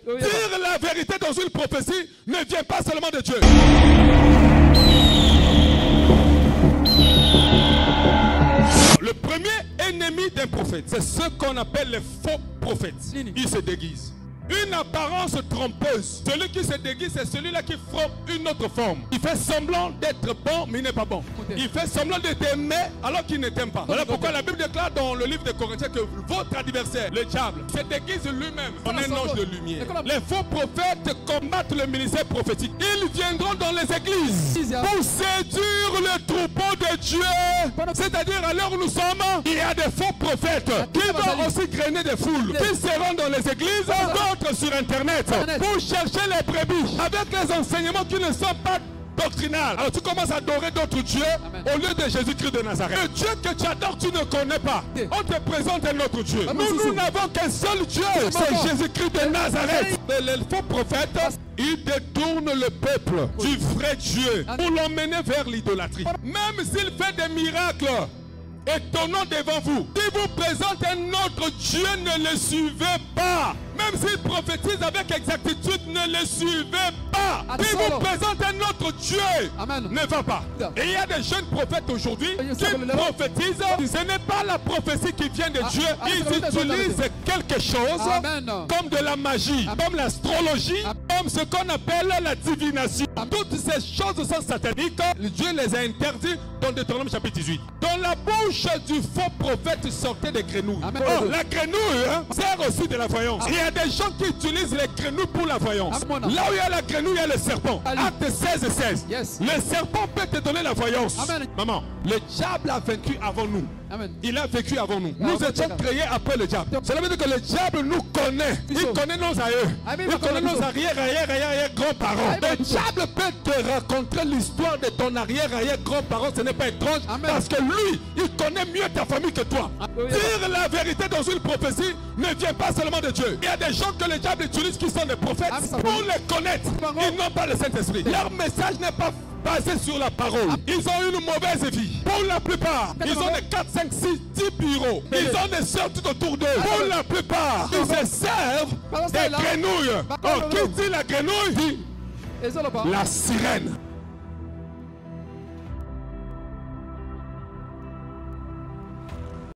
Dire la vérité dans une prophétie ne vient pas seulement de Dieu. Le premier ennemi d'un prophète, c'est ce qu'on appelle les faux prophètes. Ils se déguisent. Une apparence trompeuse. Celui qui se déguise, c'est celui-là qui forme une autre forme. Il fait semblant d'être bon, mais il n'est pas bon. Il fait semblant de t'aimer alors qu'il ne t'aime pas. Voilà pourquoi la Bible déclare dans le livre de Corinthiens que votre adversaire, le diable, se déguise lui-même en un ange de lumière. Les faux prophètes combattent le ministère prophétique. Ils viendront dans les églises pour séduire le troupeau de Dieu. C'est-à-dire à l'heure où nous sommes, il y a des faux prophètes qui vont aussi grainer des foules, qui seront dans les églises, sur internet pour chercher les brebis avec les enseignements qui ne sont pas doctrinales. Alors tu commences à adorer d'autres dieux au lieu de Jésus-Christ de Nazareth. Le Dieu que tu adores, tu ne connais pas. On te présente un autre Dieu. Nous n'avons qu'un seul Dieu, c'est Jésus-Christ de Nazareth. Les faux prophètes, ils détournent le peuple du vrai Dieu pour l'emmener vers l'idolâtrie. Même s'il fait des miracles étonnant devant vous, si vous présente un autre Dieu, ne le suivez pas. Même s'il prophétise avec exactitude, ne le suivez pas. Si vous présente un autre Dieu, ne va pas. Et il y a des jeunes prophètes aujourd'hui qui prophétisent. Ce n'est pas la prophétie qui vient de Dieu. Ils utilisent quelque chose comme de la magie, comme l'astrologie, comme ce qu'on appelle la divination. Toutes ces choses sont sataniques. Dieu les a interdites dans Deutéronome chapitre 18. Dans la bouche du faux prophète sortait des grenouilles. Oh, la grenouille sert aussi de la voyance. Il y a des gens qui utilisent les grenouilles pour la voyance. Là où il y a la grenouille, il y a le serpent. Acte 16 et 16. Le serpent peut te donner la voyance. Maman, le diable a vaincu avant nous. Il a vécu avant nous. Nous étions créés après le diable. Cela veut dire que le diable nous connaît. Il connaît nos aïeux. Il connaît nos arrière-grands-parents. Le diable peut te raconter l'histoire de ton arrière-grand-parent. Ce n'est pas étrange parce que lui, il connaît mieux ta famille que toi. Dire la vérité dans une prophétie ne vient pas seulement de Dieu. Il y a des gens que le diable utilise qui sont des prophètes pour les connaître. Ils n'ont pas le Saint-Esprit. Leur message n'est pas basé sur la parole. Ils ont une mauvaise vie. Pour la plupart, ils ont des 4, 5, 6, 10 bureaux. Ils ont des sœurs tout autour d'eux. Pour la plupart, ils se servent des grenouilles. Oh, qui dit la grenouille dit la sirène.